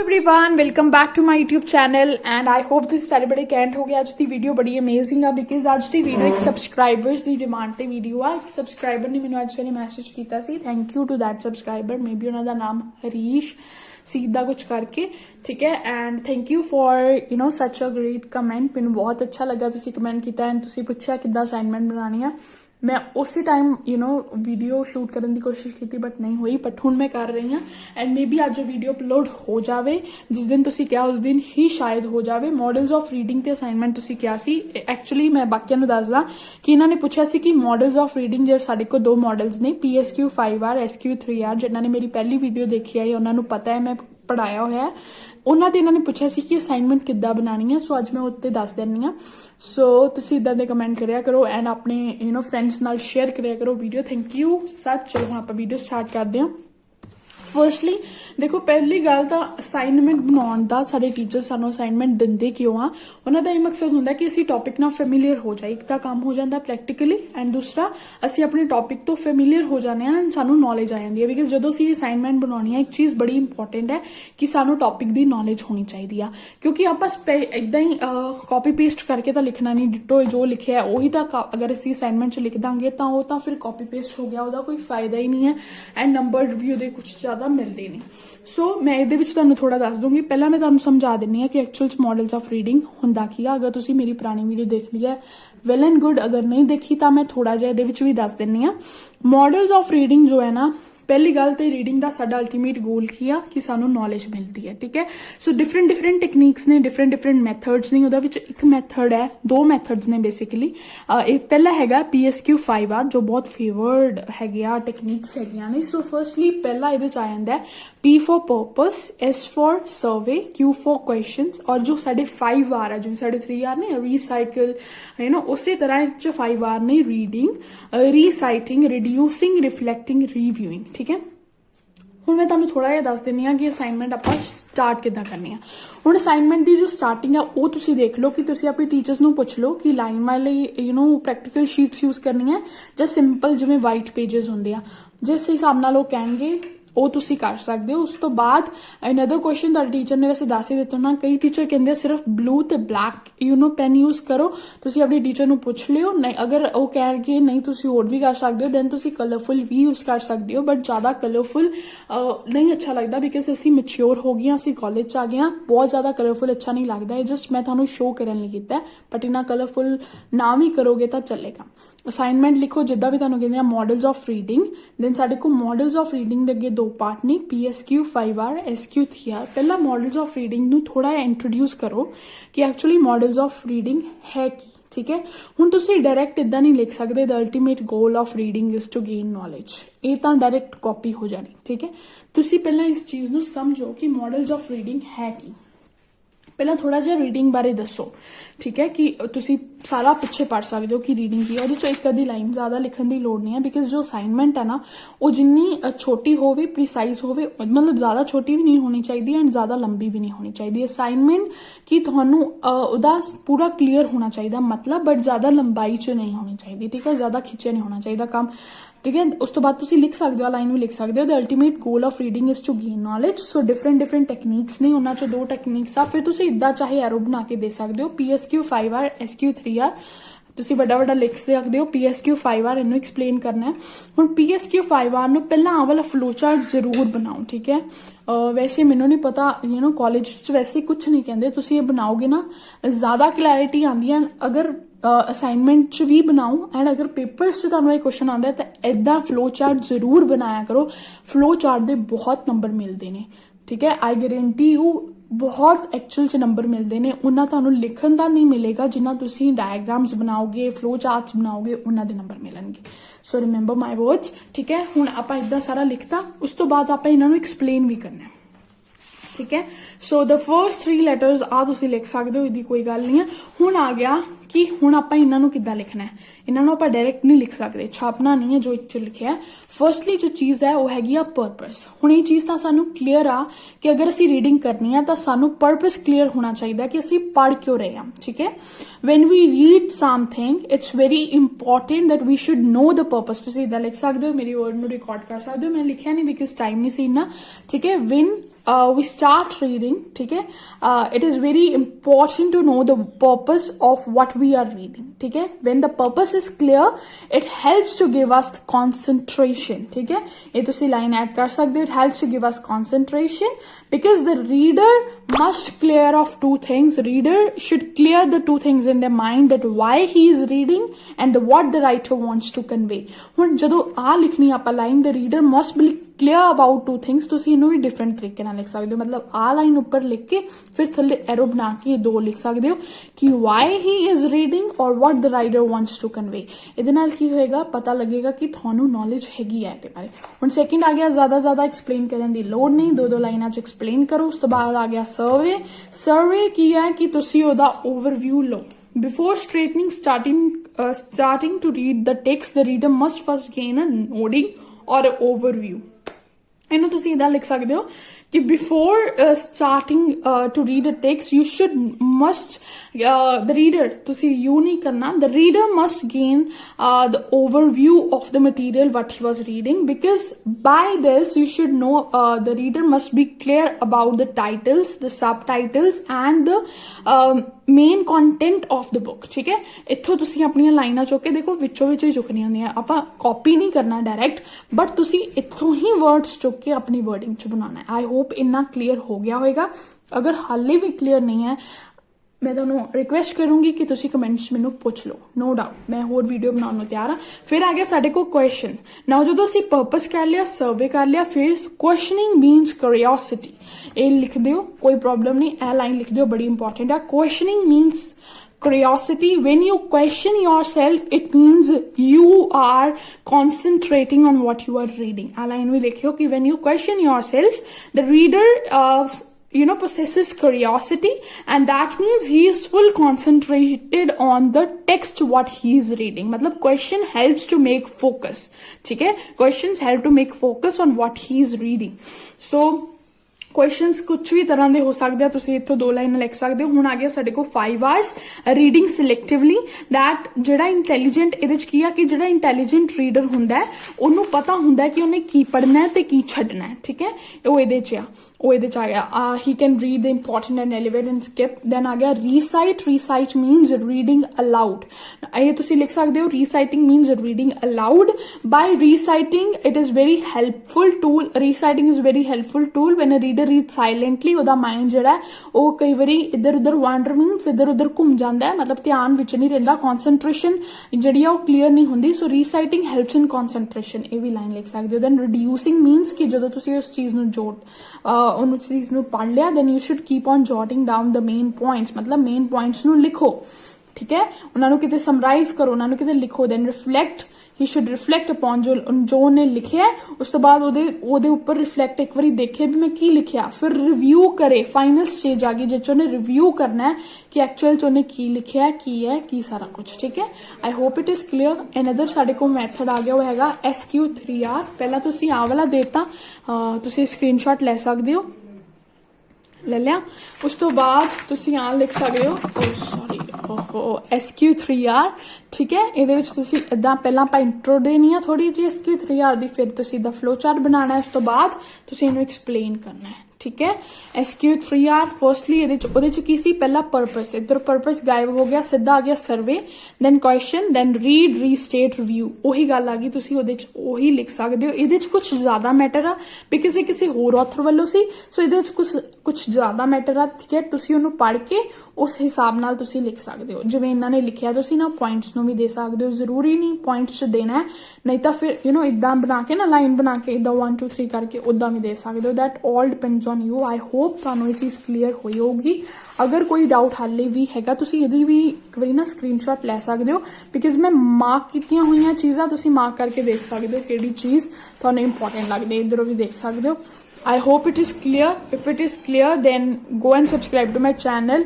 Everyone welcome back to my YouTube channel and I hope तुसीं सारे बड़े cantt हो गए। अज की वीडियो बड़ी अमेजिंग है बिकॉज अज की वीडियो एक सबसक्राइबर्स की डिमांड ते वीडियो आ। एक सबसक्राइबर ने मैंने अज वेले मैसेज किया सी, thank you to that subscriber. Maybe उन्होंने नाम हरीश सीधा कुछ करके, ठीक है। And thank you for such a great comment. मैंने बहुत अच्छा लगा तुसीं कमेंट किया एंड तुसीं पूछा किद्दां असाइनमेंट बनानी है। मैं उसी टाइम वीडियो शूट करने की कोशिश की बट नहीं हुई, बट हुण मैं कर रही हाँ एंड मे बी अज वीडियो अपलोड हो जाए। जिस दिन तुसीं क्या उस दिन ही शायद हो जाए। मॉडल्स ऑफ रीडिंग ते असाइनमेंट तुसीं क्या सी, एक्चुअली मैं बाकियां नूं दसदा कि इन्होंने पूछा सी कि मॉडल्स ऑफ रीडिंग जो साडे कोल दो मॉडल्स ने, PSQ 5R SQ 3R। जिन्होंने मेरी पहली वीडियो देखी है उन्होंने पता है मैं पढ़ाया होया है। उन्होंने इन्होंने पूछा सी कि असाइनमेंट किद्दां बनानी है, सो अज मैं उत्ते दस देनी हाँ। सो तुसीं इदां दे कमेंट करिया करो एंड अपने फ्रेंड्स नाल शेयर करिया करो वीडियो। Thank you such. चलो हुण आपां वीडियो स्टार्ट करते हैं। फर्स्टली देखो, पहली गल तो असाइनमेंट बनाने का सारे टीचर सानू असाइनमेंट देंदे क्यों आ, उन्होंने का यह मकसद होंदा कि असी टॉपिक ना फेमिलियर हो जाए। एक तो काम हो जाता प्रैक्टिकली एंड दूसरा असी अपने टॉपिक तो फेमिलियर हो जाने एंड सानू नॉलेज आ जाती है। बिकॉज जो असी असाइनमेंट बनानी है एक चीज़ बड़ी इंपॉर्टेंट है कि सानू टॉपिक की नॉलेज होनी चाहिए आ। क्योंकि आप इदा ही कॉपी पेस्ट करके तो लिखना नहीं, डिटो जो लिखे है वही तो अगर असी असाइनमेंट लिख देंगे तो वो तो फिर कॉपी पेस्ट हो गया, वह कोई फायदा ही नहीं है एंड नंबर भी वो कुछ ज़्यादा मिलते नहीं। सो मैं ये थोड़ा दस दूंगी। पहला मैं तुहानू समझा देनी है कि एक्चुअल मॉडल्स ऑफ रीडिंग हुंदा की आ। अगर तुसीं मेरी पुरानी वीडियो देख ली है वेल एंड गुड, अगर नहीं देखी तो मैं थोड़ा जिहा इहदे विच भी दस देनी आ। मॉडल्स ऑफ रीडिंग जो है ना, पहली गल तो रीडिंग का साडा अल्टीमेट गोल की आ कि सानू नॉलेज मिलती है, ठीक है। सो डिफरेंट टेक्निक्स ने, डिफरेंट मैथड्स ने। उहदे विच एक मैथड है, दो मैथड्स ने बेसिकली। एक पहला हैगा PSQ 5R जो बहुत फेवर्ड है टेक्निक्स है ने। सो फर्स्टली पहला ये आ जाता है P for purpose, S for survey, Q for questions. और जो साढ़े 5R है, जो साढ़े 3R ने रीसाइकल है ना, उसी तरह 5R ने रीडिंग, रीसाइटिंग, रिड्यूसिंग, रिफ्लैक्टिंग, रिव्यूइंग, ठीक है। हुण मैं तुहानू थोड़ा जिहा दस दिंदी हां कि असाइनमेंट आपां स्टार्ट किद्दां करनी है। हुण असाइनमेंट की जो स्टार्टिंग है वो तुसीं देख लो कि तुसीं अपने टीचर्स नूं पुछ लो कि लाइन वाले प्रैक्टिकल शीट्स यूज करनी है जां सिंपल जिवें वाइट पेजेस हुंदे आ। जिस हिसाब नाल वो कहणगे वो तुसीं कर सकते हो। उस तो बाद अनदर क्वेश्चन तुहाडे टीचर ने वैसे दस ही दिता ना, कई टीचर कहते सिर्फ ब्लू ते ब्लैक पेन यूज करो। तुसीं अपने टीचर नूं पुछ लियो, नहीं अगर वो कह नहीं तुसीं होर भी कर सकते हो दैन तुसीं कलरफुल भी यूज कर सकते हो। बट ज़्यादा कलरफुल नहीं अच्छा लगता बिकॉज असीं मैच्योर हो गए, असीं कॉलेज च आ गए। बहुत ज़्यादा कलरफुल अच्छा नहीं लगता है, जस्ट मैं तुहानू शो करने लई कीता है। बट इन्ना कलरफुल ना भी करोगे तो चलेगा। असाइनमेंट लिखो जिद्दां भी तुहानू कहंदे आ मॉडल्स ऑफ रीडिंग। दैन साडे कोल मॉडल्स ऑफ रीडिंग दे अगे दो पार्ट ने, PSQ 5R SQ 3R। पहला मॉडल्स ऑफ रीडिंग नू थोड़ा इंट्रोड्यूस करो कि एक्चुअली मॉडल्स ऑफ रीडिंग है की, ठीक है। हुण तुसीं डायरैक्ट इदां नहीं लिख सकते the ultimate goal of reading is to gain knowledge. ये तो डायरैक्ट कॉपी हो जानी, ठीक है। तुसीं पहला इस चीज़ नू समझो कि मॉडल्स ऑफ रीडिंग है की। पहला थोड़ा जिहा रीडिंग बारे दसो, ठीक है, कि तुसीं सारा पिछे पढ़ सकते हो कि रीडिंग की है। उहदे चों एक अद्धी लाइन ज़्यादा लिखण की लोड़ नहीं है बिकॉज जो असाइनमेंट है ना वो जिन्नी छोटी होवे, प्रिसाइज होवे, मतलब ज़्यादा छोटी भी नहीं होनी चाहिए एंड ज़्यादा लंबी भी नहीं होनी चाहिए। असाइनमेंट कि तुहानू उहदा पूरा क्लीयर होना चाहिए मतलब, बट ज़्यादा लंबाई च नहीं होनी चाहिए, ठीक है। ज़्यादा खिंचे नहीं होना चाहिए काम, ठीक है। उस तो बाद तुसीं लिख सकते हो, लाइन भी लिख सकते हो the ultimate goal of reading is to gain knowledge. So different techniques ने, उन्हां चों दो टेक्निक्स आ। फिर तुसीं इदां चाहे एरो बना के दे सकते हो PSQ 5R SQ 3R। तुसीं वड्डा लिख सकते हो PSQ 5R, इन्हू एक्सप्लेन करना है। हुण PSQ 5R नूं पहला आ वाला फ्लो चार्ट जरूर बनाओ, ठीक है। वैसे मैनू नहीं पता कॉलेज वैसे कुछ नहीं कहते, तुसीं ये बनाओगे ना ज़्यादा क्लैरिटी आती है। अगर असाइनमेंट च भी बनाओ एंड अगर पेपर्स च तुहानू क्वेश्चन आता है तो इदा फ्लो चार्ट जरूर बनाया करो। फ्लो चार्ट के बहुत नंबर मिलते हैं, ठीक है। आई गारंटी यू बहुत एक्चुअल च नंबर मिलते हैं। उन्ना तुहानू लिखण दा नहीं मिलेगा जिन्ना तुसीं डायग्राम्स बनाओगे, फ्लो चार्ट्स बनाओगे, उन्ना दे नंबर मिलणगे। सो रिमेंबर माई वर्ड्स, ठीक है। हुण आपां इदां सारा लिखता, उस तो बाद आपां इन्हां नू एक्सप्लेन भी करना है, ठीक है। सो द फर्स्ट 3 लैटर्स आ तुसीं लिख सकते हो, इहदी कोई गल नहीं है। हुण आ गया कि हुण आपां इन्हां नू किद्दां लिखना है। इन्हां नू आपां डायरैक्ट नहीं लिख सकते, छापना नहीं है जो इत्थे लिखिया है। फर्स्टली जो चीज़ है वो हैगी आ पर्पस। हुण ये चीज़ तां सानू क्लीयर आ कि अगर असीं रीडिंग करनी है तो सानू पर्पस क्लीयर होना चाहिए कि असीं पढ़ क्यों रहे हैं, ठीक है। When we read something it's very important that we should know the purpose. तुसीं इदां लिख सकते हो, मेरी वर्ड नू रिकॉर्ड कर सकते हो। मैं लिखिया नहीं बिकॉज टाइम नहीं सी इन्ना, ठीक है। we start reading, ठीक है, it is very important to know the purpose of what we are reading, ठीक है. When the purpose is clear, it helps to give us concentration, ठीक है. ये तुसी line add कर सकते हो, it helps to give us concentration because the reader must clear of two things. Reader should clear the two things in their mind, that why he is reading and what the writer wants to convey. ਹੁਣ ਜਦੋਂ ਆ ਲਿਖਣੀ ਆਪਾਂ line, the reader must be clear about two things. ਤੁਸੀਂ ਇਹਨੂੰ ਵੀ different ਤਰੀਕੇ ਨਾਲ ਲਿਖ ਸਕਦੇ ਹੋ, ਮਤਲਬ ਆ line ਉੱਪਰ ਲਿਖ ਕੇ ਫਿਰ ਥੱਲੇ arrow ਬਣਾ ਕੇ ਦੋ ਲਿਖ ਸਕਦੇ ਹੋ ਕਿ why he is reading or what the writer wants to convey. ਇਹਦੇ ਨਾਲ ਕੀ ਹੋਏਗਾ, ਪਤਾ ਲੱਗੇਗਾ ਕਿ ਤੁਹਾਨੂੰ knowledge ਹੈਗੀ ਹੈ ਇਹਦੇ ਬਾਰੇ. ਹੁਣ ਸੈਕਿੰਡ ਆ ਗਿਆ, ਜ਼ਿਆਦਾ ਐਕਸਪਲੇਨ ਕਰਨ ਦੀ ਲੋੜ ਨਹੀਂ, ਦੋ ਲਾਈਨਾਂ 'ਚ ਐਕਸਪਲੇਨ ਕਰੋ. ਉਸ ਤੋਂ ਬਾਅਦ ਆ ਗਿਆ ਸਰਵੇ ਕੀ ਹੈ ਕਿ ਤੁਸੀਂ ਉਹਦਾ ਓਵਰਵਿਊ ਲਓ. Before starting to read the text, the reader must first gain a noting or an overview. ਇਹਨੂੰ ਤੁਸੀਂ ਇਦਾਂ ਲਿਖ ਸਕਦੇ ਹੋ ਕਿ before starting to read a text, the reader, ਤੁਸੀਂ you ਨਹੀਂ ਕਰਨਾ, the reader must gain the overview of the material what he was reading, because by this you should know the reader must be clear about the titles, the subtitles and the main content of the book, ਠੀਕ ਹੈ. ਇੱਥੋਂ ਤੁਸੀਂ ਆਪਣੀਆਂ ਲਾਈਨਾਂ ਚੁੱਕ ਕੇ ਦੇਖੋ, ਵਿੱਚੋਂ ਹੀ ਚੁੱਕਣੀਆਂ ਹੁੰਦੀਆਂ, ਆਪਾਂ ਕਾਪੀ ਨਹੀਂ ਕਰਨਾ ਡਾਇਰੈਕਟ, ਬਟ ਤੁਸੀਂ ਇੱਥੋਂ ਹੀ ਵਰਡਸ ਚੁੱਕ ਕੇ ਆਪਣੀ ਵਰਡਿੰਗ 'ਚ ਬਣਾਉਣਾ ਹੈ. ਆਈ ਹੋਪ ਇੰਨਾ ਕਲੀਅਰ ਹੋ ਗਿਆ ਹੋਏਗਾ. ਅਗਰ ਹਾਲੇ ਵੀ ਕਲੀਅਰ ਨਹੀਂ ਹੈ, ਮੈਂ ਤੁਹਾਨੂੰ ਰਿਕੁਐਸਟ ਕਰੂੰਗੀ ਕਿ ਤੁਸੀਂ ਕਮੈਂਟਸ ਮੈਨੂੰ ਪੁੱਛ ਲਓ, ਨੋ ਡਾਊਟ ਮੈਂ ਹੋਰ ਵੀਡੀਓ ਬਣਾਉਣ ਨੂੰ ਤਿਆਰ ਹਾਂ. ਫਿਰ ਆ ਗਿਆ ਸਾਡੇ ਕੋਲ ਕੁਐਸਚਨ. ਨਾਓ ਜਦੋਂ ਅਸੀਂ ਪਰਪਸ ਕਰ ਲਿਆ, ਸਰਵੇ ਕਰ ਲਿਆ, ਫਿਰ ਕੁਐਸਚਨਿੰਗ ਮੀਨਸ ਕਿਉਰਿਓਸਿਟੀ. ਇਹ ਲਿਖ ਦਿਓ, ਕੋਈ ਪ੍ਰੋਬਲਮ ਨਹੀਂ, ਇਹ ਲਾਈਨ ਲਿਖ ਦਿਓ, ਬੜੀ ਇੰਪੋਰਟੈਂਟ ਆ. Questioning means curiosity. When you question yourself, it means you are concentrating on what you are reading. A line will likhiyo ki when you question yourself, the reader possesses curiosity, and that means he is full concentrated on the text what he is reading. matlab question helps to make focus, theek hai, questions help to make focus on what he is reading. So questions ਕੁਛ ਵੀ ਤਰ੍ਹਾਂ ਦੇ ਹੋ ਸਕਦੇ ਆ, ਤੁਸੀਂ ਇੱਥੋਂ ਦੋ ਲਾਈਨਾਂ ਲਿਖ ਸਕਦੇ ਹੋ. ਹੁਣ ਆ ਗਿਆ ਸਾਡੇ ਕੋਲ 5 hours ਰੀਡਿੰਗ ਸਿਲੈਕਟਿਵਲੀ. ਦੈਟ ਜਿਹੜਾ ਇੰਟੈਲੀਜੈਂਟ, ਇਹਦੇ 'ਚ ਕੀ ਆ ਕਿ ਜਿਹੜਾ ਇੰਟੈਲੀਜੈਂਟ ਰੀਡਰ ਹੁੰਦਾ ਉਹਨੂੰ ਪਤਾ ਹੁੰਦਾ ਕਿ ਉਹਨੇ ਕੀ ਪੜ੍ਹਨਾ ਤੇ ਕੀ ਛੱਡਣਾ, ਠੀਕ ਹੈ. ਉਹ ਇਹਦੇ 'ਚ ਆ ਗਿਆ he can read the important and relevant and skip. then ਆ ਗਿਆ recite means reading aloud. ਇਹ ਤੁਸੀਂ ਲਿਖ ਸਕਦੇ ਹੋ, reciting means reading aloud. by reciting it is very helpful tool. reciting is very helpful tool when a reader reads silently. ਉਹਦਾ mind ਜਿਹੜਾ ਉਹ ਕਈ ਵਾਰੀ ਇੱਧਰ ਉੱਧਰ wander means ਇੱਧਰ ਉੱਧਰ ਘੁੰਮ ਜਾਂਦਾ ਹੈ, ਮਤਲਬ ਧਿਆਨ ਵਿੱਚ ਨਹੀਂ ਰਹਿੰਦਾ, concentration ਜਿਹੜੀ ਆ ਉਹ ਕਲੀਅਰ ਨਹੀਂ ਹੁੰਦੀ. so reciting helps in concentration. ਇਹ ਵੀ ਲਾਈਨ ਲਿਖ ਸਕਦੇ ਹੋ. then reducing means ਕਿ ਜਦੋਂ ਤੁਸੀਂ ਉਸ ਚੀਜ਼ ਨੂੰ ਉਹਨੂੰ ਚੀਜ਼ ਨੂੰ ਪੜ੍ਹ ਲਿਆ, then you should keep on jotting down the main points. ਮਤਲਬ ਮੇਨ ਪੁਆਇੰਟਸ ਨੂੰ ਲਿਖੋ, ਠੀਕ ਹੈ. ਉਹਨਾਂ ਨੂੰ ਕਿਤੇ ਸਮਰਾਈਜ਼ ਕਰੋ, ਉਹਨਾਂ ਨੂੰ ਕਿਤੇ ਲਿਖੋ. then reflect, he should reflect upon ਜੋ ਉਹਨੇ ਲਿਖਿਆ. ਉਸ ਤੋਂ ਬਾਅਦ ਉਹਦੇ ਉੱਪਰ ਰਿਫਲੈਕਟ, ਇੱਕ ਵਾਰੀ ਦੇਖੇ ਵੀ ਮੈਂ ਕੀ ਲਿਖਿਆ, ਫਿਰ ਰਿਵਿਊ ਕਰੇ. ਫਾਈਨਲ ਸਟੇਜ ਆ ਗਈ ਜਿਸ 'ਚ ਉਹਨੇ ਰਿਵਿਊ ਕਰਨਾ ਹੈ ਕਿ ਐਕਚੁਅਲ 'ਚ ਉਹਨੇ ਕੀ ਲਿਖਿਆ, ਕੀ ਹੈ, ਕੀ ਸਾਰਾ ਕੁਝ, ਠੀਕ ਹੈ. I hope it is clear. Another ਸਾਡੇ ਕੋਲ ਮੈਥਡ ਆ ਗਿਆ, ਉਹ ਹੈਗਾ SQ3R. ਪਹਿਲਾਂ ਤੁਸੀਂ ਆਹ ਵਾਲਾ ਦੇਤਾ, ਤੁਸੀਂ ਸਕਰੀਨਸ਼ਾਟ ਲੈ ਸਕਦੇ ਹੋ, ਲੈ ਲਿਆ. ਉਸ ਤੋਂ ਬਾਅਦ ਤੁਸੀਂ ਆ ਲਿਖ ਸਕਦੇ ਹੋ, SQ3R, ਠੀਕ ਹੈ. ਇਹਦੇ ਵਿੱਚ ਤੁਸੀਂ ਇਦਾਂ ਪਹਿਲਾਂ ਆਪਾਂ ਇੰਟਰੋ ਦੇਣੀ ਆ ਥੋੜੀ ਜਿਹੀ SQ3R ਦੀ, ਫਿਰ ਤੁਸੀਂ ਦਾ ਫਲੋ ਚਾਰਟ ਬਣਾਉਣਾ, ਉਸ ਤੋਂ ਬਾਅਦ ਤੁਸੀਂ ਇਹਨੂੰ ਐਕਸਪਲੇਨ ਕਰਨਾ ਹੈ, ਠੀਕ ਹੈ. SQ3R ਫਰਸਟਲੀ ਉਹਦੇ ਚ ਕੀ ਸੀ, ਪਹਿਲਾ ਪਰਪਸ, ਇੱਧਰ ਪਰਪਸ ਗਾਇਬ ਹੋ ਗਿਆ, ਸਿੱਧਾ ਆ ਗਿਆ survey, then question, then read, restate, review. ਉਹੀ ਗੱਲ ਆ ਗਈ, ਤੁਸੀਂ ਉਹਦੇ ਚ ਉਹੀ ਲਿਖ ਸਕਦੇ ਹੋ. ਇਹਦੇ ਚ ਕੁਝ ਜ਼ਿਆਦਾ ਮੈਟਰ ਆ ਬਿਕਾਜ਼ ਇਹ ਕਿਸੇ ਹੋਰ ਆਥਰ ਵੱਲੋਂ ਸੀ, ਸੋ ਇਹਦੇ ਚ ਕੁਝ ਜ਼ਿਆਦਾ ਮੈਟਰ ਆ, ਠੀਕ ਹੈ. ਤੁਸੀਂ ਉਹਨੂੰ ਪੜ੍ਹ ਕੇ ਉਸ ਹਿਸਾਬ ਨਾਲ ਤੁਸੀਂ ਲਿਖ ਸਕਦੇ ਹੋ. ਜਿਵੇਂ ਇਹਨਾਂ ਨੇ ਲਿਖਿਆ, ਤੁਸੀਂ ਨਾ ਪੁਆਇੰਟਸ ਨੂੰ ਵੀ ਦੇ ਸਕਦੇ ਹੋ, ਜ਼ਰੂਰੀ ਨਹੀਂ ਪੁਆਇੰਟਸ ਚ ਦੇਣਾ, ਨਹੀਂ ਤਾਂ ਫਿਰ ਇਦਾਂ ਬਣਾ ਕੇ ਨਾ ਲਾਈਨ ਬਣਾ ਕੇ ਇਦਾਂ 1 2 3 ਕਰਕੇ ਉਦਾਂ ਵੀ ਦੇ ਸਕਦੇ ਹੋ. That all depends on you. I hope ਤੁਹਾਨੂੰ ਇਹ ਚੀਜ਼ ਕਲੀਅਰ ਹੋਈ ਹੋਊਗੀ. ਅਗਰ ਕੋਈ ਡਾਊਟ ਹਾਲੇ ਵੀ ਹੈਗਾ, ਤੁਸੀਂ ਇਹਦੀ ਵੀ ਇੱਕ ਵਾਰੀ ਨਾ ਸਕਰੀਨਸ਼ਾਟ ਲੈ ਸਕਦੇ ਹੋ, ਬਿਕਾਜ਼ ਮੈਂ ਮਾਰਕ ਕੀਤੀਆਂ ਹੋਈਆਂ ਚੀਜ਼ਾਂ ਤੁਸੀਂ ਮਾਰਕ ਕਰਕੇ ਦੇਖ ਸਕਦੇ ਹੋ ਕਿਹੜੀ ਚੀਜ਼ ਤੁਹਾਨੂੰ ਇੰਪੋਰਟੈਂਟ ਲੱਗਦੀ ਹੈ, ਇੱਧਰੋਂ ਵੀ ਦੇਖ ਸਕਦੇ ਹੋ. I hope it is clear. If it is clear, then go and subscribe to my channel.